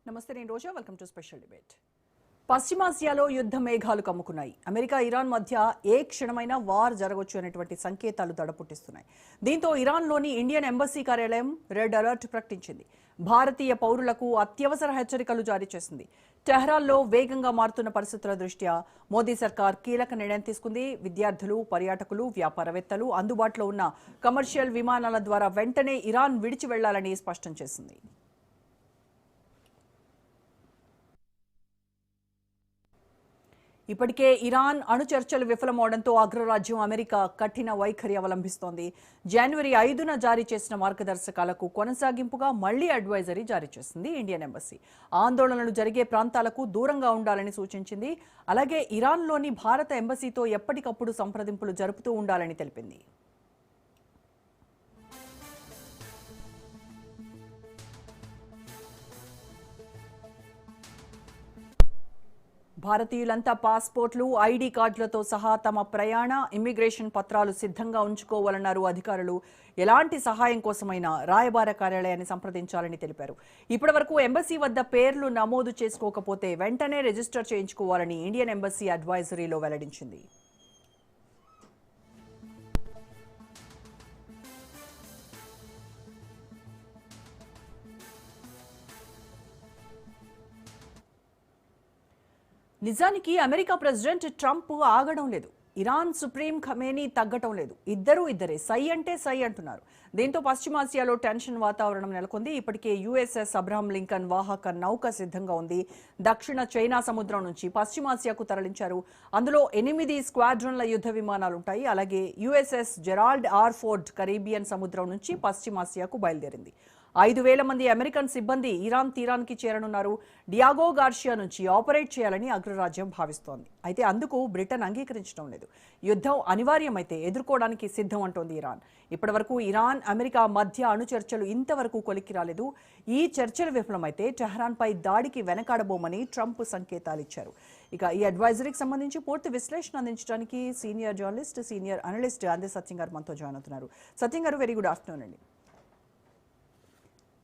నమస్తే, నేను Roja. Welcome to special debate. పశ్చిమాసియాలో యుద్ధ మేఘాలు కమ్ముకున్నాయి. అమెరికా ఇరాన్ మధ్య ఏ క్షణమైనా వార్ జరగొచ్చు అనేటువంటి సంకేతాలు దడపుట్టిస్తున్నాయి. దీంతో ఇరాన్లోని ఇండియన్ ఎంబసీ కార్యాలయం రెడ్ అలర్ట్ ప్రకటించింది. భారతీయ పౌరులకు అత్యవసర హెచ్చరికలు జారీ చేసింది. టెహ్రాన్లో వేగంగా మారుతున్న పరిస్థితుల దృష్ట్యా మోదీ సర్కార్ కీలక నిర్ణయం తీసుకుంది. విద్యార్థులు, పర్యాటకులు, వ్యాపారవేత్తలు అందుబాటులో ఉన్న కమర్షియల్ విమానాల ద్వారా వెంటనే ఇరాన్ విడిచి వెళ్లాలని స్పష్టం చేసింది. ఇప్పటికే ఇరాన్ అణు చర్చలు విఫలమవడంతో అగ్రరాజ్యం అమెరికా కఠిన వైఖరి అవలంబిస్తోంది. జనవరి 5న జారీ చేసిన మార్గదర్శకాలకు కొనసాగింపుగా మళ్లీ అడ్వైజరీ జారీ చేసింది ఇండియన్ ఎంబసీ. ఆందోళనలు జరిగే ప్రాంతాలకు దూరంగా ఉండాలని సూచించింది. అలాగే ఇరాన్లోని భారత ఎంబసీతో ఎప్పటికప్పుడు సంప్రదింపులు జరుపుతూ ఉండాలని తెలిపింది. భారతీయులంతా పాస్పోర్ట్లు, ఐడి కార్డులతో సహా తమ ప్రయాణ, ఇమ్మిగ్రేషన్ పత్రాలు సిద్ధంగా ఉంచుకోవాలన్నారు అధికారులు. ఎలాంటి సహాయం కోసమైనా రాయబార కార్యాలయాన్ని సంప్రదించాలని తెలిపారు. ఇప్పటివరకు ఎంబసీ వద్ద పేర్లు నమోదు చేసుకోకపోతే వెంటనే రిజిస్టర్ చేయించుకోవాలని ఇండియన్ ఎంబసీ అడ్వైజరీలో వెల్లడించింది. నిజానికి అమెరికా ప్రెసిడెంట్ ట్రంప్ ఆగడం లేదు. ఇరాన్ సుప్రీం ఖమేనీ తగ్గటం లేదు. ఇద్దరే సై అంటే సై అంటున్నారు. దీంతో పశ్చిమాసియాలో టెన్షన్ వాతావరణం నెలకొంది. ఇప్పటికే యుఎస్ఎస్ అబ్రహం లింకన్ వాహక నౌక సిద్ధంగా ఉంది. దక్షిణ చైనా సముద్రం నుంచి పశ్చిమాసియాకు తరలించారు. అందులో 8 స్క్వాడ్రన్ల యుద్ధ విమానాలుంటాయి. అలాగే USS Gerald R Ford Caribbean సముద్రం నుంచి పశ్చిమాసియాకు బయలుదేరింది. 5,000 మంది అమెరికన్ సిబ్బంది ఇరాన్ తీరానికి చేరనున్నారు. డియాగో గార్షియా నుంచి ఆపరేట్ చేయాలని అగ్రరాజ్యం భావిస్తోంది. అయితే అందుకు బ్రిటన్ అంగీకరించడం లేదు. యుద్ధం అనివార్యమైతే ఎదుర్కోవడానికి సిద్ధం అంటోంది ఇరాన్. ఇప్పటివరకు ఇరాన్, అమెరికా మధ్య అణు చర్చలు ఇంతవరకు కొలిక్కి రాలేదు. ఈ చర్చలు విఫలమైతే టెహ్రాన్పై దాడికి వెనకాడబోమని ట్రంప్ సంకేతాలు ఇచ్చారు. ఇక ఈ అడ్వైజరీకి సంబంధించి పూర్తి విశ్లేషణ అందించడానికి సీనియర్ జర్నలిస్ట్, సీనియర్ అనలిస్ట్ అందే సత్యం గారు మనతో జాయిన్ అవుతున్నారు. సత్యం గారు, వెరీ గుడ్ ఆఫ్టర్నూన్ అండి.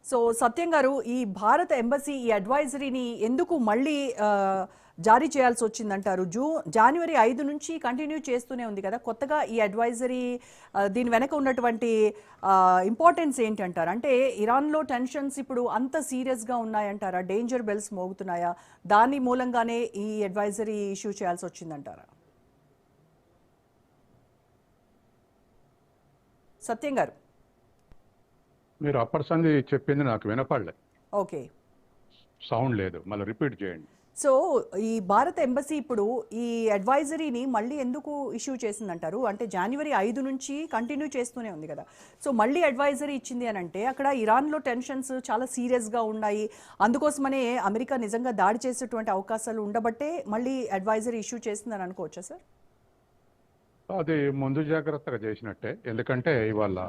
సో సత్యం గారు, ఈ భారత ఎంబసీ ఈ అడ్వైజరీని ఎందుకు మళ్ళీ జారీ చేయాల్సి వచ్చిందంటారు? జనవరి 5 నుంచి కంటిన్యూ చేస్తూనే ఉంది కదా. కొత్తగా ఈ అడ్వైజరీ దీని వెనక ఉన్నటువంటి ఇంపార్టెన్స్ ఏంటంటారు? అంటే ఇరాన్లో టెన్షన్స్ ఇప్పుడు అంత సీరియస్గా ఉన్నాయంటారా? Danger bells మోగుతున్నాయా? దాని మూలంగానే ఈ అడ్వైజరీ ఇష్యూ చేయాల్సి వచ్చిందంటారా? సత్యం గారు, మీరు అప్పటి సంది చెప్పింది నాకు వినపడలే. ఓకే, సౌండ్ లేదు, మళ్ళీ రిపీట్ చేయండి. సో ఈ భారత ఎంబసీ ఇప్పుడు ఈ అడ్వైజరీని మళ్ళీ ఎందుకు ఇష్యూ చేసిందంటారు? అంటే జనవరి 5 నుంచి కంటిన్యూ చేస్తూనే ఉంది కదా. సో మళ్ళీ అడ్వైజరీ ఇచ్చింది అని అంటే అక్కడ ఇరాన్లో టెన్షన్స్ చాలా సీరియస్గా ఉన్నాయి. అందుకోసమనే అమెరికా నిజంగా దాడి చేసేటువంటి అవకాశాలు ఉండబట్టే మళ్ళీ అడ్వైజరీ ఇష్యూ చేసిందని అనుకోవచ్చా సార్? అది ముందు జాగ్రత్తగా చేసినట్టే. ఎందుకంటే ఇవాళ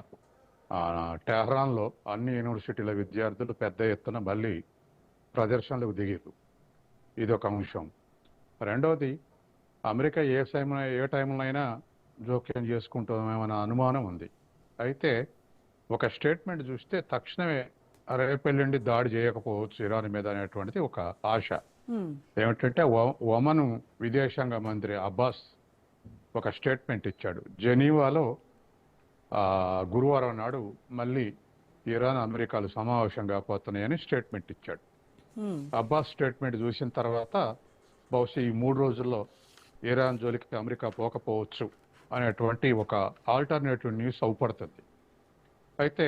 టెహ్రాన్లో అన్ని యూనివర్సిటీల విద్యార్థులు పెద్ద ఎత్తున మళ్ళీ ప్రదర్శనలకు దిగారు. ఇది ఒక అంశం. రెండవది, అమెరికా ఏ టైంలో అయినా జోక్యం చేసుకుంటామేమన్న అనుమానం ఉంది. అయితే ఒక స్టేట్మెంట్ చూస్తే తక్షణమే రేపెల్లుండి దాడి చేయకపోవచ్చు ఇరాన్ మీద అనేటువంటిది ఒక ఆశ. ఏమిటంటే ఒమన్ విదేశాంగ మంత్రి అబ్బాస్ ఒక స్టేట్మెంట్ ఇచ్చాడు. జెనీవాలో గురువారం నాడు మళ్ళీ ఇరాన్, అమెరికాలు సమావేశం కాకపోతున్నాయని స్టేట్మెంట్ ఇచ్చాడు. అబ్బాస్ స్టేట్మెంట్ చూసిన తర్వాత బహుశా ఈ 3 రోజుల్లో ఇరాన్ జోలికి అమెరికా పోకపోవచ్చు అనేటువంటి ఒక ఆల్టర్నేటివ్ న్యూస్ అవుపడుతుంది. అయితే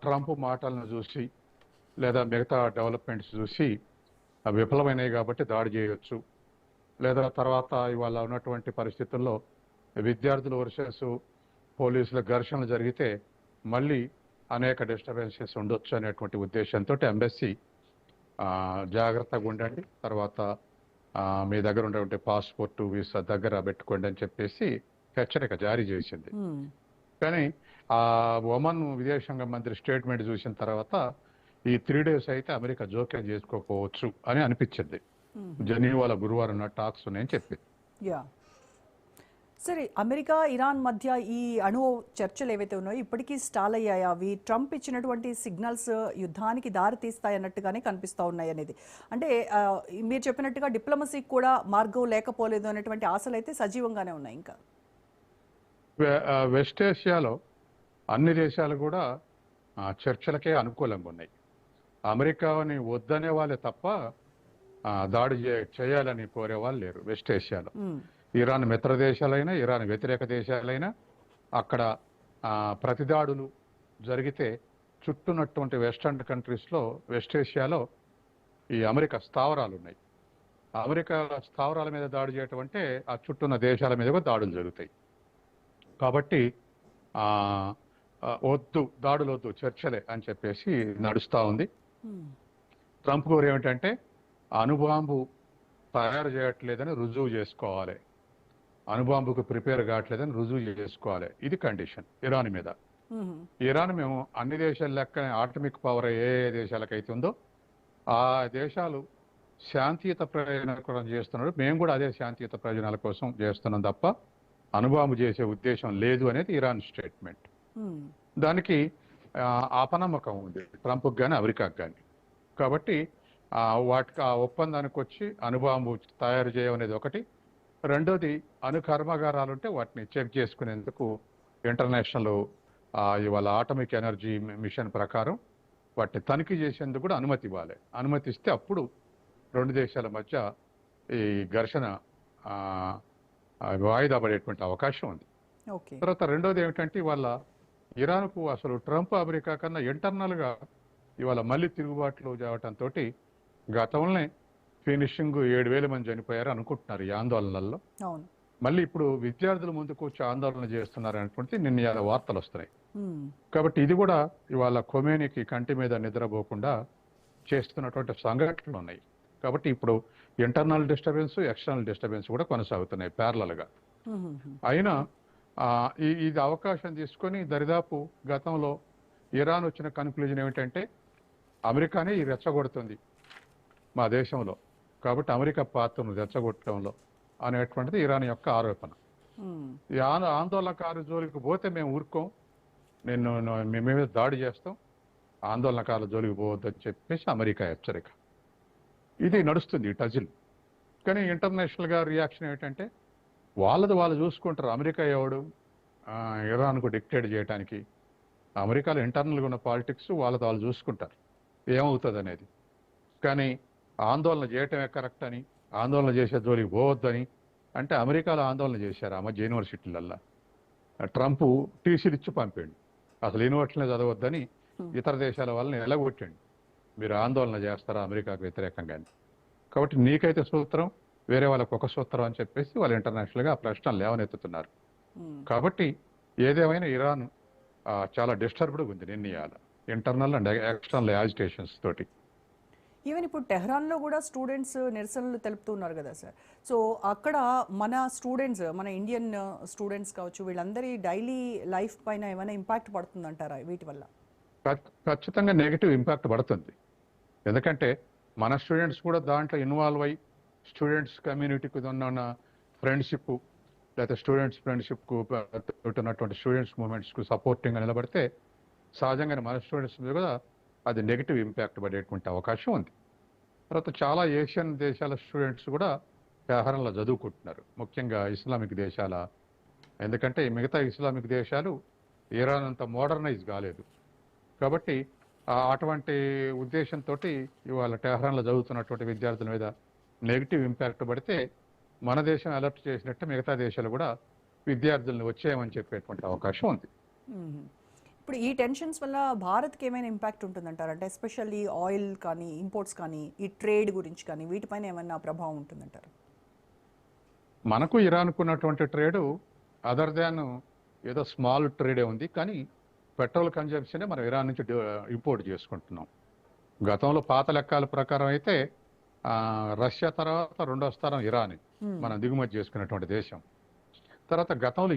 ట్రంప్ మాటలను చూసి లేదా మిగతా డెవలప్మెంట్స్ చూసి విఫలమైనవి కాబట్టి దాడి చేయవచ్చు, లేదా తర్వాత ఇవాళ ఉన్నటువంటి పరిస్థితుల్లో విద్యార్థుల వర్సెస్ పోలీసుల ఘర్షణలు జరిగితే మళ్ళీ అనేక డిస్టర్బెన్సెస్ ఉండొచ్చు అనేటువంటి ఉద్దేశంతో ఎంబసీ జాగ్రత్తగా ఉండండి, తర్వాత మీ దగ్గర ఉన్నటువంటి పాస్పోర్టు, వీసా దగ్గర పెట్టుకోండి అని చెప్పేసి హెచ్చరిక జారీ చేసింది. కానీ ఒమన్ విదేశాంగ మంత్రి స్టేట్మెంట్ చూసిన తర్వాత ఈ 3 days అయితే అమెరికా జోక్యం చేసుకోకపోవచ్చు అని అనిపించింది. జెనీవాలో గురువారం టాక్స్ ఉన్నాయని చెప్పింది. సరే, అమెరికా ఇరాన్ మధ్య ఈ అణు చర్చలు ఏవైతే ఉన్నాయో ఇప్పటికీ స్టాల్ అయ్యాయా? అవి ట్రంప్ ఇచ్చినటువంటి సిగ్నల్స్ యుద్ధానికి దారి తీస్తాయన్నట్టుగానే కనిపిస్తూ ఉన్నాయి అనేది. అంటే మీరు చెప్పినట్టుగా డిప్లొమసీకి కూడా మార్గం లేకపోలేదు అనేటువంటి ఆశలు అయితే సజీవంగానే ఉన్నాయి ఇంకా. వెస్ట్ ఏషియాలో అన్ని దేశాలు కూడా చర్చలకే అనుకూలంగా ఉన్నాయి. అమెరికాని వద్దనే వాళ్ళే తప్ప దాడి చేయాలని కోరే వాళ్ళు లేరు వెస్ట్ ఏషియాలో. ఇరాన్ మిత్ర దేశాలైనా ఇరాన్ వ్యతిరేక దేశాలైనా అక్కడ ప్రతిదాడులు జరిగితే చుట్టూన్నటువంటి వెస్టర్న్ కంట్రీస్లో వెస్ట్ ఏషియాలో ఈ అమెరికా స్థావరాలు ఉన్నాయి. అమెరికా స్థావరాల మీద దాడి చేయటం అంటే ఆ చుట్టూన్న దేశాల మీద కూడా దాడులు జరుగుతాయి. కాబట్టి వద్దు, దాడులు వద్దు, చర్చలే అని చెప్పేసి నడుస్తూ ఉంది. ట్రంప్ గారు ఏమిటంటే అణుబాంబు తయారు చేయట్లేదని రుజువు చేసుకోవాలి, అణుబాంబుకు ప్రిపేర్ కావట్లేదని రుజువు చేసుకోవాలి. ఇది కండిషన్ ఇరాన్ మీద. ఇరాన్ మేము అన్ని దేశాల లెక్క ఆటమిక్ పవర్ ఏ దేశాలకైతే ఉందో ఆ దేశాలు శాంతియుత ప్రయోజనాల చేస్తున్నాడు, మేము కూడా అదే శాంతియుత ప్రయోజనాల కోసం చేస్తున్నాం తప్ప అణుబాంబు చేసే ఉద్దేశం లేదు అనేది ఇరాన్ స్టేట్మెంట్. దానికి అపనమ్మకం ఉంది ట్రంప్కి కానీ అమెరికాకి కానీ. కాబట్టి వాటికి ఆ ఒప్పందానికి వచ్చి అణుబాంబు తయారు చేయమనేది ఒకటి. రెండోది అణు కర్మాగారాలు ఉంటే వాటిని చెక్ చేసుకునేందుకు ఇంటర్నేషనల్ ఇవాళ ఆటమిక్ ఎనర్జీ మిషన్ ప్రకారం వాటిని తనిఖీ చేసేందుకు కూడా అనుమతి ఇవ్వాలి. అనుమతి ఇస్తే అప్పుడు రెండు దేశాల మధ్య ఈ ఘర్షణ వాయిదా పడేటువంటి అవకాశం ఉంది. తర్వాత రెండోది ఏమిటంటే ఇవాళ ఇరాన్కు అసలు ట్రంప్ అమెరికా కన్నా ఇంటర్నల్గా ఇవాళ మళ్ళీ తిరుగుబాట్లు చేయటంతో గతంలోనే ఫినిషింగ్ 7,000 మంది చనిపోయారు అనుకుంటున్నారు ఈ ఆందోళనల్లో. మళ్ళీ ఇప్పుడు విద్యార్థుల ముందుకు వచ్చి ఆందోళన చేస్తున్నారు అనేటువంటి నిన్న వార్తలు వస్తున్నాయి. కాబట్టి ఇది కూడా ఇవాళ ఖొమేనీకి కంటి మీద నిద్రపోకుండా చేస్తున్నటువంటి సంఘటనలు ఉన్నాయి. కాబట్టి ఇప్పుడు ఇంటర్నల్ డిస్టర్బెన్స్, ఎక్స్టర్నల్ డిస్టర్బెన్స్ కూడా కొనసాగుతున్నాయి ప్యారలల్గా. అయినా ఇది అవకాశం తీసుకొని దరిదాపు గతంలో ఇరాన్ వచ్చిన కన్క్లూజన్ ఏమిటంటే అమెరికానే ఈ రెచ్చగొడుతుంది మా దేశంలో, కాబట్టి అమెరికా పాత్రను రెచ్చగొట్టడంలో అనేటువంటిది ఇరాన్ యొక్క ఆరోపణ. ఈ ఆందోళనకారు జోలికి పోతే మేము ఊరుకోం, మేమే దాడి చేస్తాం, ఆందోళనకారుల జోలికి పోవద్దని చెప్పేసి అమెరికా హెచ్చరిక. ఇది నడుస్తుంది ఈ టజిల్. కానీ ఇంటర్నేషనల్గా రియాక్షన్ ఏమిటంటే వాళ్ళది వాళ్ళు చూసుకుంటారు. అమెరికా ఎవడు ఇరాన్కు డిక్టేట్ చేయడానికి? అమెరికాలో ఇంటర్నల్గా ఉన్న పాలిటిక్స్ వాళ్ళది వాళ్ళు చూసుకుంటారు ఏమవుతుంది అనేది. కానీ ఆందోళన చేయటమే కరెక్ట్ అని, ఆందోళన చేసే జోలికి పోవద్దని అంటే అమెరికాలో ఆందోళన చేశారు ఆ మధ్య యూనివర్సిటీలల్లో. ట్రంప్ టీసీలు ఇచ్చి పంపాడు, అసలు యూనివర్సిటీలో చదవద్దని ఇతర దేశాల వాళ్ళని ఎలగొట్టండి, మీరు ఆందోళన చేస్తారా అమెరికాకు వ్యతిరేకంగా. కాబట్టి నీకైతే సూత్రం, వేరే వాళ్ళకు ఒక సూత్రం అని చెప్పేసి వాళ్ళు ఇంటర్నేషనల్గా ఆ ప్రశ్నలు లేవనెత్తుతున్నారు. కాబట్టి ఏదేమైనా ఇరాన్ చాలా డిస్టర్బ్డ్గా ఉంది నిర్ణయాల ఇంటర్నల్ అండ్ ఎక్స్టర్నల్ యాజిటేషన్స్ తోటి. ఈవెన్ ఇప్పుడు టెహ్రాన్లో కూడా స్టూడెంట్స్ నిరసనలు తెలుపుతున్నారు కదా సార్. సో అక్కడ మన స్టూడెంట్స్, మన ఇండియన్ స్టూడెంట్స్ కావచ్చు, వీళ్ళందరి డైలీ లైఫ్ పైన ఏమైనా ఇంపాక్ట్ పడుతుందంటారా వీటి వల్ల? ఖచ్చితంగా నెగిటివ్ ఇంపాక్ట్ పడుతుంది. ఎందుకంటే మన స్టూడెంట్స్ కూడా దాంట్లో ఇన్వాల్వ్ అయ్యి స్టూడెంట్స్ కమ్యూనిటీకి ఉన్న ఫ్రెండ్షిప్ లేకపోతే స్టూడెంట్స్ ఫ్రెండ్షిప్కు ఉన్నటువంటి స్టూడెంట్స్ మూమెంట్స్కు సపోర్టింగ్గా నిలబడితే సహజంగానే మన స్టూడెంట్స్ మీద కూడా అది నెగిటివ్ ఇంపాక్ట్ పడేటువంటి అవకాశం ఉంది. తర్వాత చాలా ఏషియన్ దేశాల స్టూడెంట్స్ కూడా టెహరాన్లో చదువుకుంటున్నారు, ముఖ్యంగా ఇస్లామిక్ దేశాల. ఎందుకంటే మిగతా ఇస్లామిక్ దేశాలు ఇరాన్ అంత మోడర్నైజ్ కాలేదు. కాబట్టి అటువంటి ఉద్దేశంతో ఇవాళ టెహరాన్లో చదువుతున్నటువంటి విద్యార్థుల మీద నెగిటివ్ ఇంపాక్ట్ పడితే మన దేశం అలర్ట్ చేసినట్టు మిగతా దేశాలు కూడా విద్యార్థులను వచ్చేయమని చెప్పేటువంటి అవకాశం ఉంది. ఇప్పుడు ఈ టెన్షన్స్ వల్ల భారత్కి ఏమైనా ఇంపాక్ట్ ఉంటుందంటారు? అంటే ఎస్పెషల్లీ ఆయిల్ కానీ, ఇంపోర్ట్స్ కానీ, ఈ ట్రేడ్ గురించి కానీ వీటిపైన ఏమైనా ప్రభావం ఉంటుందంటారు? మనకు ఇరాన్కు ఉన్నటువంటి ట్రేడు అదర్ దాన్ ఏదో స్మాల్ ట్రేడే ఉంది. కానీ పెట్రోల్ కన్జంప్షనే మనం ఇరాన్ నుంచి ఇంపోర్ట్ చేసుకుంటున్నాం. గతంలో పాత లెక్కల ప్రకారం అయితే రష్యా తర్వాత రెండో స్థానం ఇరాన్ మనం దిగుమతి చేసుకున్నటువంటి దేశం. తర్వాత గతంలో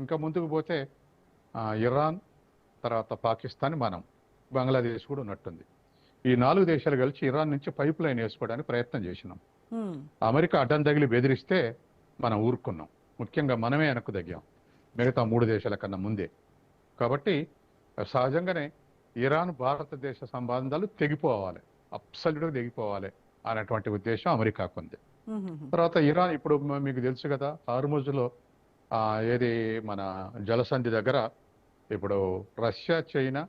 ఇంకా ముందుకు పోతే ఇరాన్, తర్వాత పాకిస్తాన్, మనం, బంగ్లాదేశ్ కూడా ఉన్నట్టుంది. ఈ 4 దేశాలు కలిసి ఇరాన్ నుంచి పైప్ లైన్ వేసుకోవడానికి ప్రయత్నం చేసినాం. అమెరికా అడ్డం తగిలి బెదిరిస్తే మనం ఊరుకున్నాం. ముఖ్యంగా మనమే వెనక్కు తగ్గాం మిగతా 3 దేశాల కన్నా ముందే. కాబట్టి సహజంగానే ఇరాన్ భారతదేశ సంబంధాలు తెగిపోవాలి, అబ్సల్యూట్గా తెగిపోవాలి అనేటువంటి ఉద్దేశం అమెరికాకు ఉంది. తర్వాత ఇరాన్ ఇప్పుడు మీకు తెలుసు కదా, హార్ముజ్లో ఏది మన జలసంధి దగ్గర ఇప్పుడు రష్యా, చైనా,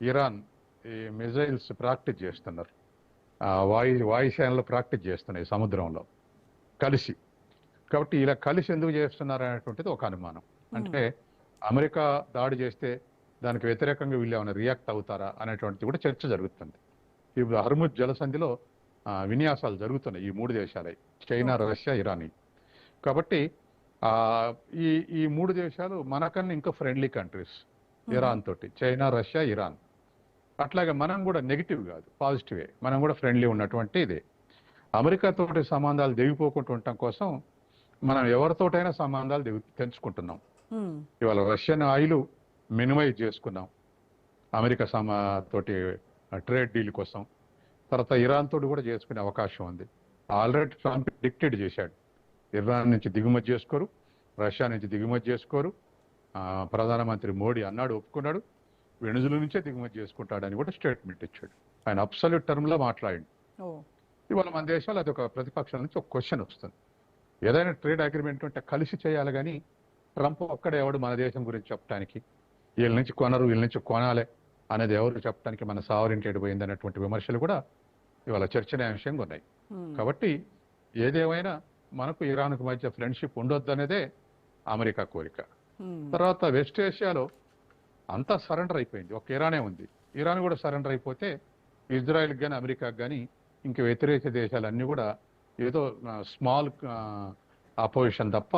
ఇరాన్ ఈ మిజైల్స్ ప్రాక్టీస్ చేస్తున్నారు. వాయుసేనలో ప్రాక్టీస్ చేస్తున్నాయి సముద్రంలో కలిసి. కాబట్టి ఇలా కలిసి ఎందుకు చేస్తున్నారు అనేటువంటిది ఒక అనుమానం. అంటే అమెరికా దాడి చేస్తే దానికి వ్యతిరేకంగా వీళ్ళు ఏమైనా రియాక్ట్ అవుతారా అనేటువంటిది కూడా చర్చ జరుగుతుంది. ఇప్పుడు హర్ముజ్ జలసంధిలో విన్యాసాలు జరుగుతున్నాయి ఈ 3 దేశాలై, చైనా, రష్యా, ఇరాన్. కాబట్టి ఈ ఈ 3 దేశాలు మనకన్నా ఇంకా ఫ్రెండ్లీ కంట్రీస్ ఇరాన్ తోటి, చైనా, రష్యా, ఇరాన్. అట్లాగే మనం కూడా నెగిటివ్ కాదు, పాజిటివే, మనం కూడా ఫ్రెండ్లీ ఉన్నటువంటి ఇదే. అమెరికా తోటి సంబంధాలు దిగిపోకుండా ఉండటం కోసం మనం ఎవరితోటైనా సంబంధాలు తెంచుకుంటున్నాం. ఇవాళ రష్యన్ ఆయిల్ మినిమైజ్ చేసుకున్నాం అమెరికా తోటి ట్రేడ్ డీల్ కోసం. తర్వాత ఇరాన్ తోటి కూడా చేసుకునే అవకాశం ఉంది. ఆల్రెడీ ట్రంప్ డిక్టేట్ చేశాడు, ఇరాన్ నుంచి దిగుమతి చేసుకోరు, రష్యా నుంచి దిగుమతి చేసుకోరు. ప్రధానమంత్రి మోడీ అన్నాడు, ఒప్పుకున్నాడు, వెనుజుల నుంచే దిగుమతి చేసుకుంటాడని కూడా స్టేట్మెంట్ ఇచ్చాడు. ఆయన అబ్సల్యూట్ టర్మ్లో మాట్లాడి. ఇవాళ మన దేశంలో అది ఒక ప్రతిపక్షం నుంచి ఒక క్వశ్చన్ వస్తుంది, ఏదైనా ట్రేడ్ అగ్రిమెంట్ ఉంటే కలిసి చేయాలి, కానీ ట్రంప్ ఒక్కడే ఎవడు మన దేశం గురించి చెప్పడానికి, వీళ్ళ నుంచి కొనరు వీళ్ళ నుంచి కొనాలి అనేది ఎవరు చెప్పడానికి మన సావరింటి పోయింది అన్నటువంటి విమర్శలు కూడా ఇవాళ చర్చనీయాంశంగా ఉన్నాయి. కాబట్టి ఏదేమైనా మనకు ఇరాన్కు మధ్య ఫ్రెండ్షిప్ ఉండొద్దు అనేదే అమెరికా కోరిక. తర్వాత వెస్ట్ ఏషియాలో అంతా సరెండర్ అయిపోయింది, ఒక ఇరానే ఉంది. ఇరాన్ కూడా సరెండర్ అయిపోతే ఇజ్రాయెల్కి కానీ అమెరికాకి కానీ ఇంక వ్యతిరేక దేశాలన్నీ కూడా ఏదో స్మాల్ అపోజిషన్ తప్ప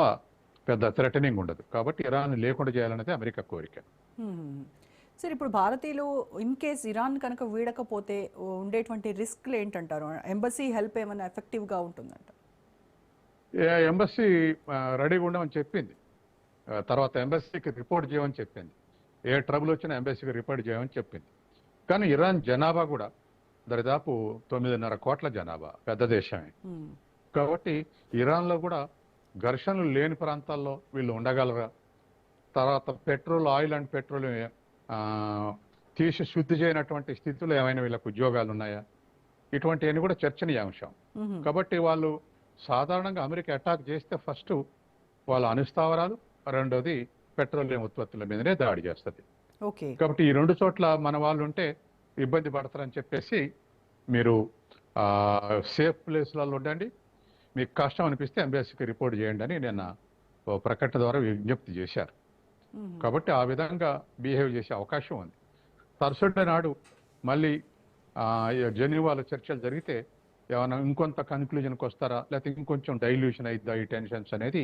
పెద్ద థ్రెటనింగ్ ఉండదు. కాబట్టి ఇరాన్ లేకుండా చేయాలనేది అమెరికా కోరిక. సార్, ఇప్పుడు భారతీయులు ఇన్ కేస్ ఇరాన్ కనుక వీడకపోతే ఉండేటువంటి రిస్క్లు ఏంటంటారు? ఎంబసీ హెల్ప్ ఏమైనా ఎఫెక్టివ్గా ఉంటుందంట? ఎంబసీ రెడీగా ఉండమని చెప్పింది, తర్వాత ఎంబసీకి రిపోర్ట్ చేయమని చెప్పింది, ఏ ట్రబుల్ వచ్చినా ఎంబసీకి రిపోర్ట్ చేయమని చెప్పింది. కానీ ఇరాన్ జనాభా కూడా దాదాపు 9.5 కోట్ల జనాభా, పెద్ద దేశమే. కాబట్టి ఇరాన్లో కూడా ఘర్షణలు లేని ప్రాంతాల్లో వీళ్ళు ఉండగలరా? తర్వాత పెట్రోల్, ఆయిల్ అండ్ పెట్రోల్ తీసి శుద్ధి చేయనటువంటి స్థితిలో ఏమైనా వీళ్ళకు ఉద్యోగాలు ఉన్నాయా? ఇటువంటివన్నీ కూడా చర్చనీయాంశం. కాబట్టి వాళ్ళు సాధారణంగా అమెరికా అటాక్ చేస్తే ఫస్ట్ వాళ్ళ అణుస్థావరాలు, రెండోది పెట్రోలియం ఉత్పత్తుల మీదనే దాడి చేస్తుంది. కాబట్టి ఈ 2 చోట్ల మన వాళ్ళు ఉంటే ఇబ్బంది పడతారని చెప్పేసి మీరు సేఫ్ ప్లేస్లలో ఉండండి, మీకు కష్టం అనిపిస్తే ఎంబసీకి రిపోర్ట్ చేయండి అని నిన్న ప్రకటన ద్వారా విజ్ఞప్తి చేశారు. కాబట్టి ఆ విధంగా బిహేవ్ చేసే అవకాశం ఉంది. తర్సడే నాడు మళ్ళీ జెనీవాలో చర్చలు జరిగితే ఏమైనా ఇంకొంత కన్క్లూజన్కి వస్తారా, లేకపోతే ఇంకొంచెం డైల్యూషన్ అయిద్దా ఈ టెన్షన్స్ అనేది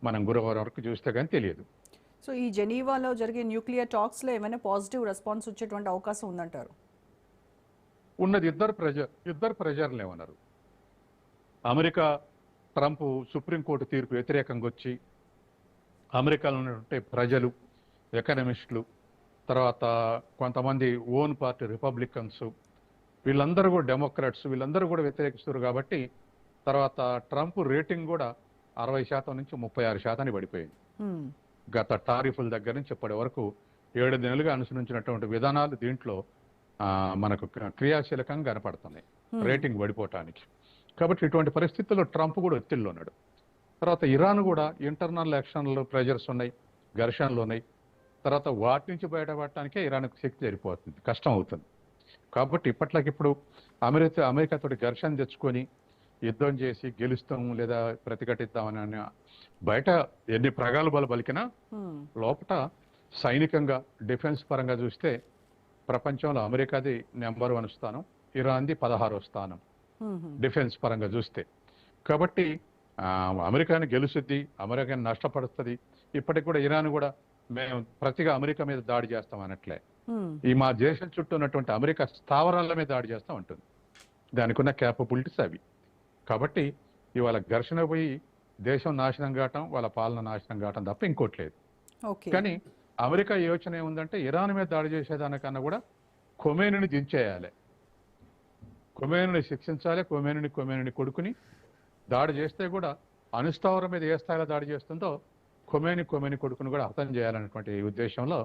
మనం గురువారం వరకు చూస్తే కానీ తెలియదు. సో ఈ జెనీవాలో జరిగే న్యూక్లియర్ టాక్స్లో ఏమైనా పాజిటివ్ రెస్పాన్స్ వచ్చేటువంటి అవకాశం ఉందంటారు? ఉన్నది ఇద్దరు ప్రెజర్లు ఏమన్నారు. అమెరికా ట్రంప్ సుప్రీంకోర్టు తీర్పు వ్యతిరేకంగా వచ్చి అమెరికాలో ఉన్నటువంటి ప్రజలు, ఎకనమిస్టులు, తర్వాత కొంతమంది ఓన్ పార్టీ రిపబ్లికన్స్, వీళ్ళందరూ కూడా డెమోక్రాట్స్, వీళ్ళందరూ కూడా వ్యతిరేకిస్తారు. కాబట్టి తర్వాత ట్రంప్ రేటింగ్ కూడా 60% నుంచి 36% పడిపోయింది. గత టారిఫ్ల దగ్గర నుంచి ఇప్పటి వరకు 7 నెలలుగా అనుసరించినటువంటి విధానాలు దీంట్లో మనకు క్రియాశీలకంగా కనపడుతున్నాయి రేటింగ్ పడిపోవటానికి. కాబట్టి ఇటువంటి పరిస్థితుల్లో ట్రంప్ కూడా ఒత్తిడిలో ఉన్నాడు. తర్వాత ఇరాన్ కూడా ఇంటర్నల్ ఎలక్షన్లు ప్రెజర్స్ ఉన్నాయి, ఘర్షణలు ఉన్నాయి. తర్వాత వాటి నుంచి బయటపడటానికే ఇరాన్కు శక్తి సరిపోతుంది, కష్టం అవుతుంది. కాబట్టి ఇప్పట్లకిప్పుడు అమెరికాతో ఘర్షణ తెచ్చుకొని యుద్ధం చేసి గెలుస్తాం లేదా ప్రతిఘటిద్దామని బయట ఎన్ని ప్రగల్భాలు పలికినా లోపల సైనికంగా డిఫెన్స్ పరంగా చూస్తే ప్రపంచంలో అమెరికాది నెంబర్ 1 స్థానం, ఇరాన్ది 16వ స్థానం డిఫెన్స్ పరంగా చూస్తే. కాబట్టి అమెరికాని గెలుస్తుంది, అమెరికాని నష్టపడుతుంది. ఇప్పటికి కూడా ఇరాన్ కూడా మేము ప్రతిగా అమెరికా మీద దాడి చేస్తాం అనట్లే, ఈ మా దేశం చుట్టూ ఉన్నటువంటి అమెరికా స్థావరాల మీద దాడి చేస్తాం అంటుంది. దానికి ఉన్న క్యాపబిలిటీస్ అవి. కాబట్టి ఇవాళ ఘర్షణ పోయి దేశం నాశనం కావటం, వాళ్ళ పాలన నాశనం కావటం తప్ప ఇంకోట్లేదు. కానీ అమెరికా యోచన ఏముందంటే ఇరాన్ మీద దాడి చేసేదానికన్నా కూడా ఖొమేనీని దించేయాలి, ఖొమేనీని శిక్షించాలి, ఖొమేనీని కొడుకుని దాడి చేస్తే కూడా అణుస్థావరం మీద ఏ స్థాయిలో దాడి చేస్తుందో ఖొమేని కొడుకును కూడా హతం చేయాలనేటువంటి ఉద్దేశంలో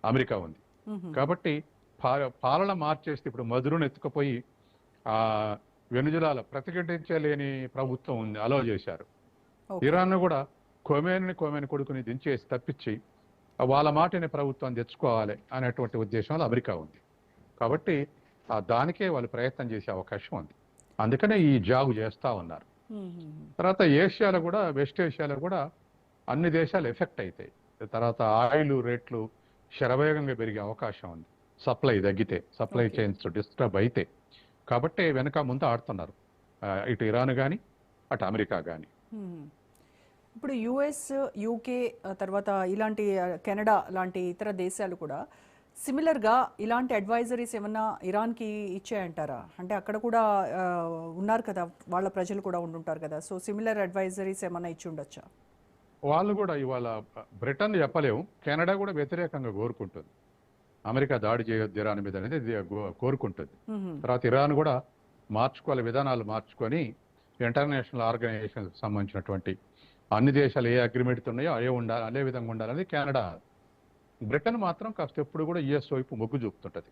అమెరికా ఉంది. కాబట్టి పాలన మార్చేస్తే ఇప్పుడు మధురును ఎత్తుకుపోయి ఆ వెనుజులాలో ప్రతిఘటించలేని ప్రభుత్వం ఉంది, అలో చేశారు. ఇరాన్ కూడా ఖొమేని కొడుకుని దించేసి తప్పించి వాళ్ళ మాటని ప్రభుత్వం తెచ్చుకోవాలి అనేటువంటి ఉద్దేశంలో అమెరికా ఉంది. కాబట్టి దానికే వాళ్ళు ప్రయత్నం చేసే అవకాశం ఉంది. అందుకనే ఈ జాగు చేస్తా ఉన్నారు. తర్వాత ఏషియాలో కూడా, వెస్ట్ ఏషియాలో కూడా అన్ని దేశాలు ఎఫెక్ట్ అవుతాయి. తర్వాత ఆయిల్ రేట్లు శరవేగంగా పెరిగే అవకాశం ఉంది, సప్లై తగ్గితే, సప్లై చైన్స్ డిస్టర్బ్ అయితే. కాబట్టి వెనక ముందు ఆడుతున్నారు ఇటు ఇరాన్ కానీ అటు అమెరికా కానీ. ఇప్పుడు యుఎస్, యూకే, తర్వాత ఇలాంటి కెనడా లాంటి ఇతర దేశాలు కూడా సిమిలర్గా ఇలాంటి అడ్వైజరీస్ ఏమన్నా ఇరాన్కి ఇచ్చాయంటారా? అంటే అక్కడ కూడా ఉన్నారు కదా, వాళ్ళ ప్రజలు కూడా ఉండుంటారు కదా, సో సిమిలర్ అడ్వైజరీస్ ఏమన్నా ఇచ్చి ఉండొచ్చా? వాళ్ళు కూడా ఇవాళ బ్రిటన్ చెప్పలేము, కెనడా కూడా వ్యతిరేకంగా కోరుకుంటుంది, అమెరికా దాడి చేయొద్దు ఇరాన్ మీద అనేది కోరుకుంటుంది. తర్వాత ఇరాన్ కూడా మార్చుకోవాలి, విధానాలు మార్చుకొని ఇంటర్నేషనల్ ఆర్గనైజేషన్ సంబంధించినటువంటి అన్ని దేశాలు ఏ అగ్రిమెంట్ ఉన్నాయో అదే విధంగా ఉండాలని కెనడా. బ్రిటన్ మాత్రం కాస్త ఎప్పుడు కూడా యుఎస్ వైపు మొగ్గు చూపుతుంటది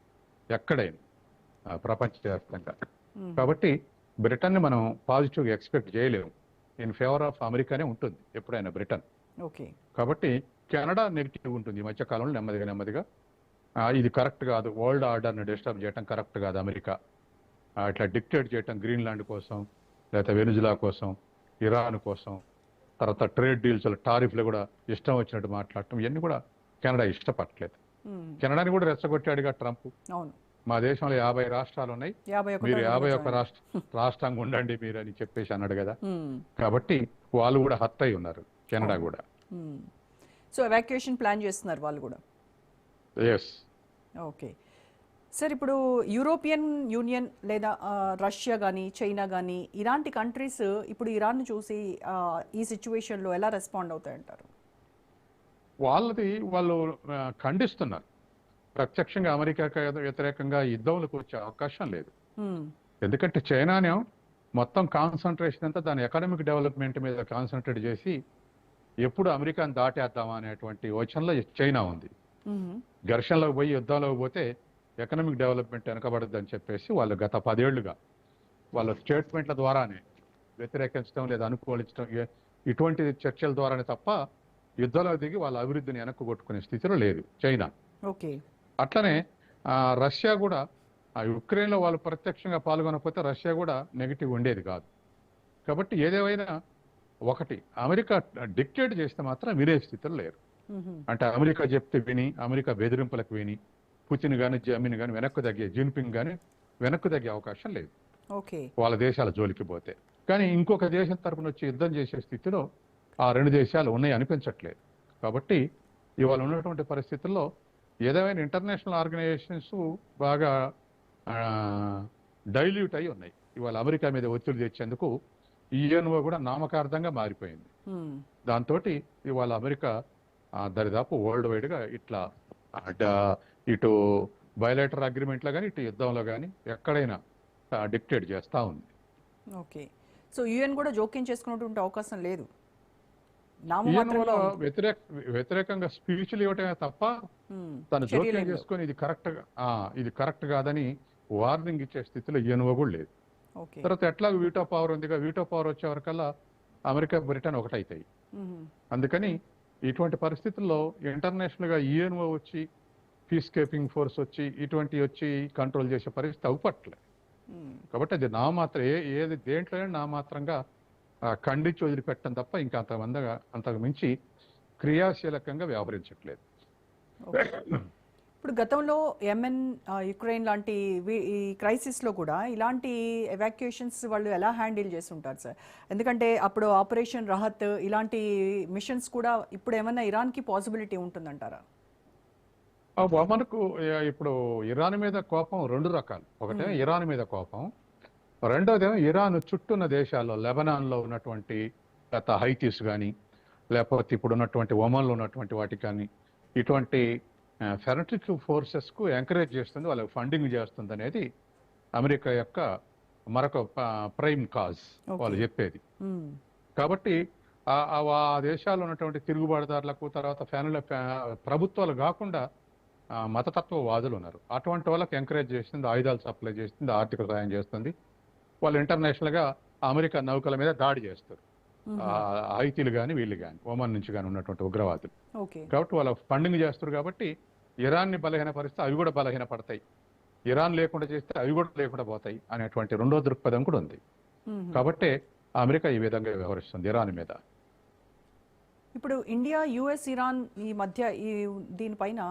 ఎక్కడైనా ప్రపంచవ్యాప్తంగా. కాబట్టి బ్రిటన్ని మనం పాజిటివ్గా ఎక్స్పెక్ట్ చేయలేము, ఇన్ ఫేవర్ ఆఫ్ అమెరికానే ఉంటుంది ఎప్పుడైనా బ్రిటన్. కాబట్టి కెనడా నెగిటివ్ ఉంటుంది ఈ మధ్యకాలంలో నెమ్మదిగా. ఇది కరెక్ట్ కాదు, వరల్డ్ ఆర్డర్ని డిస్టర్బ్ చేయడం కరెక్ట్ కాదు అమెరికా, ఇట్లా డిక్టేట్ చేయటం గ్రీన్లాండ్ కోసం, లేకపోతే వెనుజులా కోసం, ఇరాన్ కోసం, తర్వాత ట్రేడ్ డీల్స్ టారిఫ్లు కూడా ఇష్టం వచ్చినట్టు మాట్లాడటం, ఇవన్నీ కూడా కెనడా ఇష్టపడలేదు. కెనడాని కూడా రెచ్చగొట్టాడుగా ట్రంప్, మా దేశంలో 50 రాష్ట్రాలు ఉన్నాయి, మీరు 51 రాష్ట్రంగా ఉండండి మీరు అని చెప్పేసి అన్నాడు కదా. కాబట్టి వాళ్ళు కూడా హర్ట్ అయి ఉన్నారు కెనడా కూడా. సో ఎవాక్యుయేషన్ ప్లాన్ చేస్తున్నారు వాళ్ళు కూడా. ఎస్. ఓకే సార్, ఇప్పుడు యూరోపియన్ యూనియన్ లేదా రష్యా కానీ చైనా కానీ ఇలాంటి కంట్రీస్ ఇప్పుడు ఇరాన్ చూసి ఈ సిచ్యువేషన్లో ఎలా రెస్పాండ్ అవుతాయంటారు? వాళ్ళు ఖండిస్తున్నారు. ప్రత్యక్షంగా అమెరికాకి వ్యతిరేకంగా యుద్ధంలోకి వచ్చే అవకాశం లేదు. ఎందుకంటే చైనానే మొత్తం కాన్సన్ట్రేషన్ అంతా దాని ఎకనామిక్ డెవలప్మెంట్ మీద కాన్సన్ట్రేట్ చేసి ఎప్పుడు అమెరికాను దాటేద్దామా అనేటువంటి యోచనలో చైనా ఉంది. ఘర్షణలోకి పోయి యుద్ధంలోకి పోతే ఎకనామిక్ డెవలప్మెంట్ వెనకబడద్దు అని చెప్పేసి వాళ్ళు గత 10 ఏళ్లుగా వాళ్ళ స్టేట్మెంట్ల ద్వారానే వ్యతిరేకించడం లేదా అనుకూలించడం, ఇటువంటి చర్చల ద్వారానే తప్ప యుద్ధంలో దిగి వాళ్ళ అభివృద్ధిని వెనక్కు కొట్టుకునే స్థితిలో లేదు చైనా. అట్లనే రష్యా కూడా యుక్రెయిన్లో వాళ్ళు ప్రత్యక్షంగా పాల్గొనకపోతే రష్యా కూడా నెగిటివ్ ఉండేది కాదు. కాబట్టి ఏదేమైనా ఒకటి, అమెరికా డిక్టేట్ చేస్తే మాత్రం వినే స్థితిలో లేరు. అంటే అమెరికా చెప్తే విని, అమెరికా బెదిరింపులకు విని పుతిన్ కానీ జమీన్ కానీ వెనక్కు తగ్గే, జిన్పింగ్ కానీ వెనక్కు తగ్గే అవకాశం లేదు వాళ్ళ దేశాల జోలికి పోతే. కానీ ఇంకొక దేశం తరపున వచ్చి యుద్ధం చేసే స్థితిలో ఆ 2 దేశాలు ఉన్నాయి అనిపించట్లేదు. కాబట్టి ఇవాళ ఉన్నటువంటి పరిస్థితుల్లో ఏదైనా ఇంటర్నేషనల్ ఆర్గనైజేషన్స్ బాగా డైల్యూట్ అయి ఉన్నాయి. ఇవాళ అమెరికా మీద ఒత్తిడి తెచ్చేందుకు యుఎన్ఓ కూడా నామకార్థంగా మారిపోయింది. దాంతో ఇవాళ అమెరికా దరిదాపు వరల్డ్ వైడ్గా ఇట్లా ఇటు బయలేటర్ అగ్రిమెంట్లో కానీ ఇటు యుద్ధంలో కానీ ఎక్కడైనా డిక్టేట్ చేస్తూ ఉంది. ఓకే, సో యుఎన్ కూడా జోక్యం చేసుకున్నటువంటి అవకాశం లేదు, వ్యతిరేకంగా స్పీచ్లు ఇవ్వటమే తప్ప తను జోక్యం చేసుకొని ఇది కరెక్ట్ కాదని వార్నింగ్ ఇచ్చే స్థితిలో యుఎన్ఓ కూడా లేదు. తర్వాత ఎట్లా వీటో పవర్ ఉందిగా, వీటో పవర్ వచ్చే వరకల్లా అమెరికా బ్రిటన్ ఒకటైతాయి. అందుకని ఇటువంటి పరిస్థితుల్లో ఇంటర్నేషనల్ గా యుఎన్ఓ వచ్చి, పీస్ కీపింగ్ ఫోర్స్ వచ్చి, ఇటువంటి వచ్చి కంట్రోల్ చేసే పరిస్థితి అవ్వట్లే. కాబట్టి అది ఏది దేంట్లోనే నామాత్రంగా ఖండించి వదిలిపెట్టడం తప్ప ఇంకా అంతకు మించి క్రియాశీలకంగా వ్యవహరించట్లేదు. ఇప్పుడు గతంలో యెమెన్, యుక్రెయిన్ లాంటి ఈ క్రైసిస్లో కూడా ఇలాంటి ఎవాక్యుయేషన్స్ వాళ్ళు ఎలా హ్యాండిల్ చేస్తుంటారు సార్? ఎందుకంటే అప్పుడు ఆపరేషన్ రహత్ ఇలాంటి మిషన్స్ కూడా ఇప్పుడు ఏమన్నా ఇరాన్కి పాసిబిలిటీ ఉంటుందంటారా? మనకు ఇప్పుడు ఇరాన్ మీద కోపం 2 రకాలు. ఒకటే ఇరాన్ మీద కోపం, రెండోదేమో ఇరాన్ చుట్టూన్న దేశాల్లో, లెబనాన్లో ఉన్నటువంటి హైతీస్ కానీ, లేకపోతే ఇప్పుడు ఉన్నటువంటి ఒమన్లో ఉన్నటువంటి వాటికి కానీ, ఇటువంటి ఫెనట్రిక్ ఫోర్సెస్కు ఎంకరేజ్ చేస్తుంది, వాళ్ళకి ఫండింగ్ చేస్తుంది అనేది అమెరికా యొక్క మరొక ప్రైమ్ కాజ్ వాళ్ళు చెప్పేది. కాబట్టి ఆ దేశాల్లో ఉన్నటువంటి తిరుగుబాటుదారులకు, తర్వాత ప్రభుత్వాలు కాకుండా మతతత్వవాదులు ఉన్నారు. అటువంటి వాళ్ళకి ఎంకరేజ్ చేస్తుంది, ఆయుధాలు సప్లై చేస్తుంది, ఆర్థిక సహాయం చేస్తుంది. వాళ్ళు ఇంటర్నేషనల్ గా అమెరికా నౌకల మీద దాడి చేస్తారు. హైతీలు కానీ వీళ్ళు కానీ ఒమన్ నుంచి కానీ ఉన్నటువంటి ఉగ్రవాదులు. కాబట్టి వాళ్ళ ఫండింగ్ చేస్తారు. కాబట్టి ఇరాన్ ని బలహీనపరిస్తే అవి కూడా బలహీనపడతాయి, ఇరాన్ లేకుండా చేస్తే అవి కూడా లేకుండా పోతాయి అనేటువంటి రెండో దృక్పథం కూడా ఉంది. కాబట్టి అమెరికా ఈ విధంగా వ్యవహరిస్తుంది ఇరాన్ మీద. ఇప్పుడు ఇండియా, యుఎస్, ఇరాన్ ఈ మధ్య దీనిపైన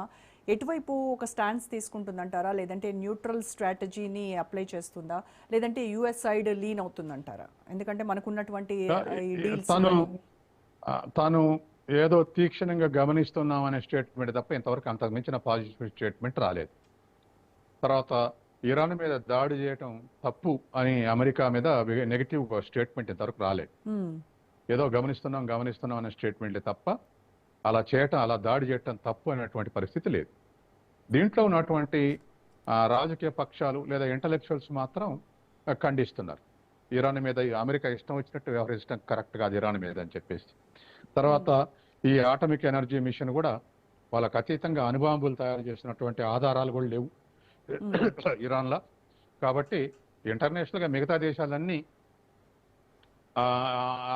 ఎటువైపు ఒక స్టాండ్స్ తీసుకుంటుందంటారా, లేదంటే న్యూట్రల్ స్ట్రాటజీని అప్లై చేస్తుందా, లేదంటే యుఎస్ సైడ్ లీన్ అవుతుందంటారా? ఎందుకంటే మనకున్నటువంటి తాను ఏదో తీక్షణంగా గమనిస్తున్నాం అనే స్టేట్మెంట్ తప్ప ఇంతవరకు అంతకు మించిన పాజిటివ్ స్టేట్మెంట్ రాలేదు. తర్వాత ఇరాన్ మీద దాడి చేయటం తప్పు అని అమెరికా మీద నెగిటివ్ స్టేట్మెంట్ ఇంతవరకు రాలేదు. ఏదో గమనిస్తున్నాం అనే స్టేట్మెంట్ తప్ప అలా చేయటం, అలా దాడి చేయటం తప్పు అనేటువంటి పరిస్థితి లేదు. దీంట్లో ఉన్నటువంటి రాజకీయ పక్షాలు లేదా ఇంటలెక్చువల్స్ మాత్రం ఖండిస్తున్నారు. ఇరాన్ మీద అమెరికా ఇష్టం వచ్చినట్టు వ్యవహరించడం కరెక్ట్ కాదు ఇరాన్ మీద అని చెప్పేసి. తర్వాత ఈ ఆటమిక్ ఎనర్జీ మిషన్ కూడా వాళ్ళకు అతీతంగా అణుబాంబులు తయారు చేసినటువంటి ఆధారాలు కూడా లేవు ఇరాన్లో. కాబట్టి ఇంటర్నేషనల్ గా మిగతా దేశాలన్నీ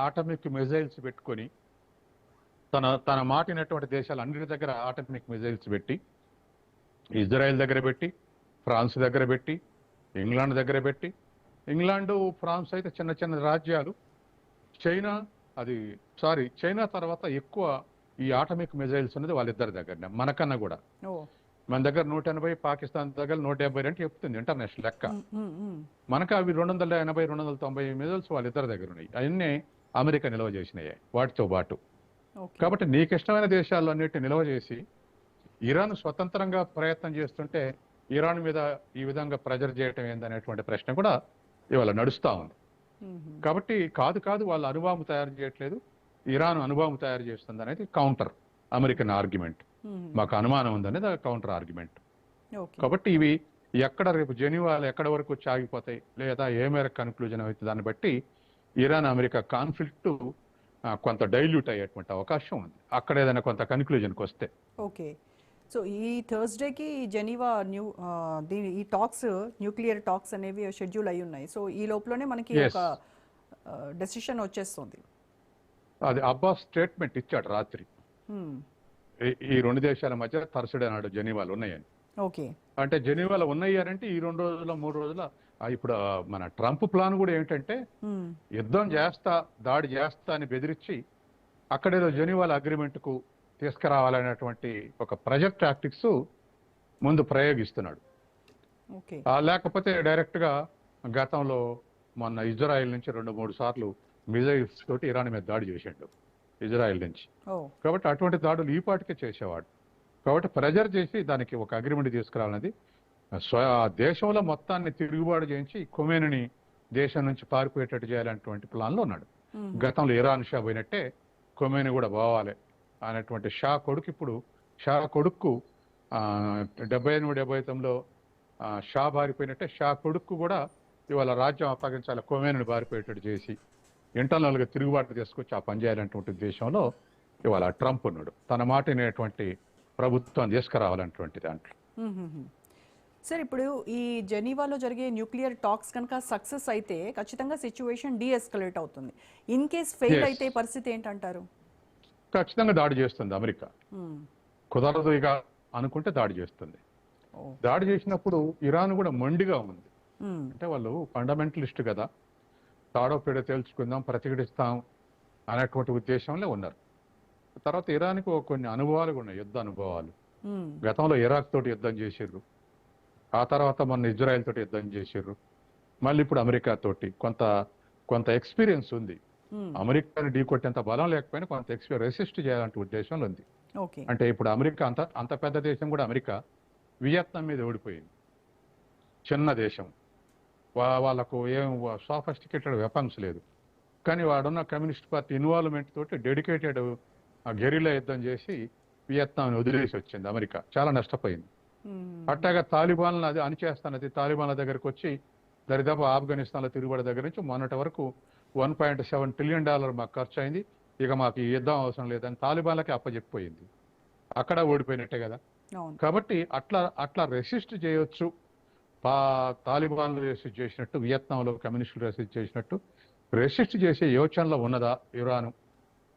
ఆటమిక్ మిజైల్స్ పెట్టుకొని తన మాటినటువంటి దేశాలు అన్నిటి దగ్గర ఆటమిక్ మిజైల్స్ పెట్టి, ఇజ్రాయెల్ దగ్గర పెట్టి, ఫ్రాన్స్ దగ్గర పెట్టి, ఇంగ్లాండ్ దగ్గర పెట్టి, ఇంగ్లాండు ఫ్రాన్స్ అయితే చిన్న చిన్న రాజ్యాలు, చైనా తర్వాత ఎక్కువ ఈ ఆటమిక్ మిజైల్స్ ఉన్నది వాళ్ళిద్దరి దగ్గర, మనకన్నా కూడా. మన దగ్గర 180, పాకిస్తాన్ దగ్గర 170 అంటే చెప్తుంది ఇంటర్నేషనల్ లెక్క. మనకు అవి 280, 290 మిజైల్స్ వాళ్ళిద్దరి దగ్గర ఉన్నాయి. అవన్నీ అమెరికా నిల్వ చేసినాయి వాటితో పాటు. కాబట్టి నీకు ఇష్టమైన దేశాల్లో అన్నిటి నిల్వ చేసి ఇరాన్ స్వతంత్రంగా ప్రయత్నం చేస్తుంటే ఇరాన్ మీద ఈ విధంగా ప్రెజర్ చేయటం ఏందనేటువంటి ప్రశ్న కూడా ఇవాళ నడుస్తూ ఉంది. కాబట్టి కాదు వాళ్ళు అణుబాంబు తయారు చేయట్లేదు, ఇరాన్ అణుబాంబు తయారు చేస్తుంది అనేది కౌంటర్ అమెరికన్ ఆర్గ్యుమెంట్. మాకు అనుమానం ఉందనేది కౌంటర్ ఆర్గ్యుమెంట్. కాబట్టి ఇవి రేపు జెనీవాలు ఎక్కడ వరకు ఆగిపోతాయి లేదా ఏ మేరకు కన్క్లూజన్ అవుతుంది దాన్ని బట్టి ఇరాన్ అమెరికా కాన్ఫ్లిక్ట్ కొంత డైల్యూట్ అయ్యేటువంటి అవకాశం ఉంది అక్కడ ఏదైనా కొంత కన్క్లూజన్కి వస్తే. ఓకే, సో ఈ థర్స్డేకి జెనీవా ఈ టాక్స్, న్యూక్లియర్ టాక్స్ అనేవి షెడ్యూల్ అయి ఉన్నాయి. సో ఈ లోపలనే మనకి ఒక డెసిషన్ వచ్చేస్తుంది. అది అబ్బాస్ స్టేట్మెంట్ ఇచ్చాడు రాత్రి, ఈ రెండు దేశాల మధ్య థర్స్డే నాడు జెనీవాలు ఉన్నాయని. ఓకే, అంటే జెనీవాలో ఉన్నాయి అంటే ఈ 2 రోజుల 3 రోజుల ఇప్పుడు మన ట్రంప్ ప్లాన్ కూడా ఏంటంటే యుద్ధం చేస్తా, దాడి చేస్తా అని బెదిరించి అక్కడేదో జెనీవాల అగ్రిమెంట్ కు తీసుకురావాలనేటువంటి ఒక ప్రెజర్ టాక్టిక్స్ ముందు ప్రయోగిస్తున్నాడు. లేకపోతే డైరెక్ట్ గా గతంలో మొన్న ఇజ్రాయెల్ నుంచి 2-3 సార్లు మిజైల్స్ తోటి ఇరాన్ మీద దాడి చేసిండు ఇజ్రాయెల్ నుంచి. కాబట్టి అటువంటి దాడులు ఈ పాటికే చేసేవాడు. కాబట్టి ప్రెజర్ చేసి దానికి ఒక అగ్రిమెంట్ తీసుకురావాలన్నది దేశంలో మొత్తాన్ని తిరుగుబాటు చేయించి ఖొమేనీని దేశం నుంచి పారిపోయేటట్టు చేయాలనేటువంటి ప్లాన్లో ఉన్నాడు. గతంలో ఇరాన్ షా పోయినట్టే ఖొమేనీ కూడా పోవాలి అనేటువంటి షా కొడుకు 78-79లో షా బారిపోయినట్టే షా కొడుకు కూడా ఇవాళ రాజ్యం అప్పగించాలి, ఖొమేనీని బారిపోయేటట్టు చేసి ఇంటర్నల్ గా తిరుగుబాటు తీసుకొచ్చి ఆ పని చేయాలనేటువంటి ఉద్దేశంలో ఇవాళ ట్రంప్ ఉన్నాడు. తన మాట వినేటువంటి ప్రభుత్వం తీసుకురావాలనేటువంటి దాంట్లో. సార్, ఇప్పుడు ఈ జెనీవాలో జరిగే న్యూక్లియర్ టాక్స్ కనుక సక్సెస్ అయితే ఖచ్చితంగా సిచ్యువేషన్ డీఎస్కలేట్ అవుతుంది. ఇన్ కేస్ ఫెయిల్ అయితే పరిస్థితి ఏంటంటారు? ఖచ్చితంగా దాడి చేస్తుంది అమెరికా. కుదరదు ఇక అనుకుంటే దాడి చేస్తుంది. దాడి చేసినప్పుడు ఇరాన్ కూడా మొండిగా ఉంది. అంటే వాళ్ళు ఫండమెంటలిస్ట్ కదా, తాడో పేడో తేల్చుకుందాం, ప్రతిఘటిస్తాం అనేటువంటి ఉద్దేశంలో ఉన్నారు. తర్వాత ఇరాన్కి కొన్ని అనుభవాలు ఉన్నాయి, యుద్ధ అనుభవాలు. గతంలో ఇరాక్ తోటి యుద్ధం చేసిర్రు, ఆ తర్వాత మొన్న ఇజ్రాయెల్ తోటి యుద్ధం చేసిర్రు, మళ్ళీ ఇప్పుడు అమెరికా తోటి కొంత ఎక్స్పీరియన్స్ ఉంది. అమెరికాని ఢీకొట్టేంత బలం లేకపోయినా కొంత రెసిస్ట్ చేయాలంటే ఉద్దేశంలో ఉంది. అంటే ఇప్పుడు అమెరికా అంత పెద్ద దేశం కూడా అమెరికా వియత్నాం మీద ఓడిపోయింది. చిన్న దేశం, వాళ్ళకు ఏం సోఫిస్టికేటెడ్ వెపన్స్ లేదు, కానీ వాడున్న కమ్యూనిస్ట్ పార్టీ ఇన్వాల్వ్మెంట్ తోటి డెడికేటెడ్ గెరిల్లా యుద్ధం చేసి వియత్నాంని వదిలేసి వచ్చింది అమెరికా. చాలా నష్టపోయింది. అట్టాగా తాలిబాన్లు అది అణిచేస్తానది తాలిబాన్ల దగ్గరకు వచ్చి దరిదాపు ఆఫ్ఘనిస్తాన్లో తిరుగుబడి దగ్గర నుంచి మొన్నటి వరకు $1.7 ట్రిలియన్ మాకు ఖర్చు అయింది. ఇక మాకు ఈ యుద్ధం అవసరం లేదని తాలిబాన్లకి అప్పచెప్పిపోయింది. అక్కడ ఓడిపోయినట్టే కదా. అవును. కాబట్టి అట్లా అట్లా రెసిస్ట్ చేయొచ్చు. తాలిబాన్లు రెసిస్ట్ చేసినట్టు, వియత్నాంలో కమ్యూనిస్టులు రెసిస్ట్ చేసినట్టు రెసిస్ట్ చేసే యోచనలో ఉన్నదా ఇరాన్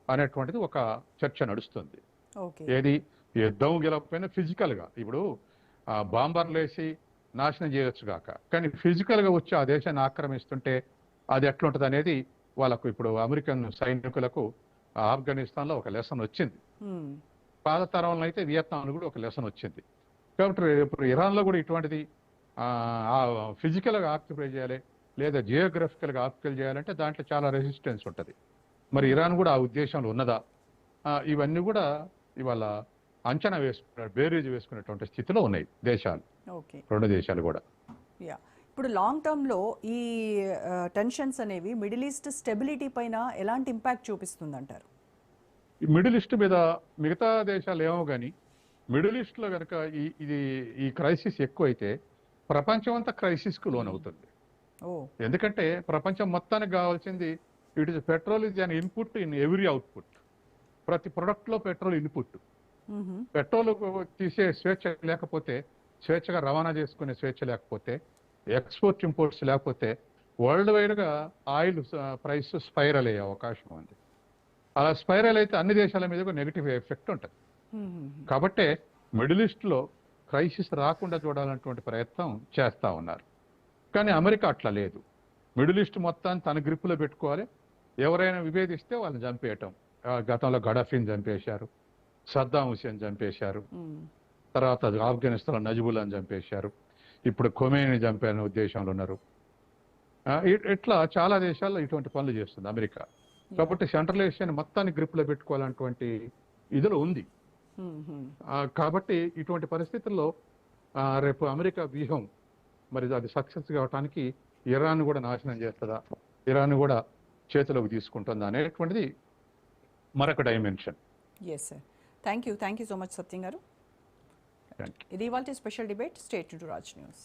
అనేటువంటిది ఒక చర్చ నడుస్తుంది. ఓకే. ఏది యుద్ధం గెలవకపోయినా ఫిజికల్ గా ఇప్పుడు బాంబర్లు వేసి నాశనం చేయొచ్చు కాక, కానీ ఫిజికల్ గా వచ్చి ఆ దేశాన్ని ఆక్రమిస్తుంటే అది ఎట్లుంటది అనేది వాళ్ళకు ఇప్పుడు అమెరికన్ సైనికులకు ఆఫ్ఘనిస్తాన్ లో ఒక లెసన్ వచ్చింది. పాత తరంలో అయితే వియత్నాంలో కూడా ఒక లెసన్ వచ్చింది. కాబట్టి ఇప్పుడు ఇరాన్ లో కూడా ఇటువంటిది ఫిజికల్ గా ఆక్యుపై చేయాలి లేదా జియోగ్రఫికల్ గా ఆక్యుపై చేయాలంటే దాంట్లో చాలా రెసిస్టెన్స్ ఉంటుంది. మరి ఇరాన్ కూడా ఆ ఉద్దేశంలో ఉన్నదా? ఇవన్నీ కూడా ఇవాళ అంచనా వేసుకున్నారు, బేరీజ్ వేసుకునేటువంటి స్థితిలో ఉన్నాయి దేశాలు, ఓకే. రెండు దేశాలు కూడా. యా, ఇప్పుడు లాంగ్ టర్మ్ లో ఈ టెన్షన్స్ అనేవి మిడిల్ ఈస్ట్ స్టెబిలిటీ పైన ఎలాంటి ఇంపాక్ట్ చూపిస్తుంది అంటారు? ఈ మిడిల్ ఈస్ట్ మీద మిగతా దేశాలు ఏమో కానీ మిడిల్ ఈస్ట్ లో కనుక ఈ క్రైసిస్ ఎక్కువైతే ప్రపంచం అంతా క్రైసిస్ కు లోనవుతుంది. ఎందుకంటే ప్రపంచం మొత్తానికి కావాల్సింది it is petrol is an input in every output. ప్రతి ప్రొడక్ట్ లో పెట్రోల్ ఇన్పుట్. పెట్రోల్ తీసే స్వేచ్ఛ లేకపోతే, స్వేచ్ఛగా రవాణా చేసుకునే స్వేచ్ఛ లేకపోతే, ఎక్స్పోర్ట్ ఇంపోర్ట్స్ లేకపోతే వరల్డ్ వైడ్ గా ఆయిల్ ప్రైస్ స్పైరల్ అయ్యే అవకాశం ఉంది. అలా స్పైరల్ అయితే అన్ని దేశాల మీద నెగిటివ్ ఎఫెక్ట్ ఉంటుంది. కాబట్టే మిడిల్ ఈస్ట్ లో క్రైసిస్ రాకుండా చూడాలన్నటువంటి ప్రయత్నం చేస్తా ఉన్నారు. కానీ అమెరికా అట్లా లేదు. మిడిల్ ఈస్ట్ మొత్తాన్ని తన గ్రిప్పులో పెట్టుకోవాలి. ఎవరైనా విభేదిస్తే వాళ్ళని చంపేయటం. గతంలో గడాఫీని చంపేశారు, సద్దాం హుసేన్ చంపేశారు, తర్వాత ఆఫ్ఘనిస్తాన్ నజిబుల్లాని చంపేశారు, ఇప్పుడు ఖొమేని చంపేయాలనే ఉద్దేశంలో ఉన్నారు. ఇట్లా చాలా దేశాల్లో ఇటువంటి పనులు చేస్తుంది అమెరికా. కాబట్టి సెంట్రల్ ఏషియాని మొత్తాన్ని గ్రిప్లో పెట్టుకోవాలన్నటువంటి ఇదిలో ఉంది. కాబట్టి ఇటువంటి పరిస్థితుల్లో రేపు అమెరికా వ్యూహం మరి అది సక్సెస్ కావడానికి ఇరాన్ కూడా నాశనం చేస్తుందా, ఇరాన్ కూడా చేతిలోకి తీసుకుంటుందా అనేటువంటిది మరొక dimension. Yes sir, thank you so much Satyam garu. ఇది ఇవాల్టి special debate. Stay tuned to Raj news.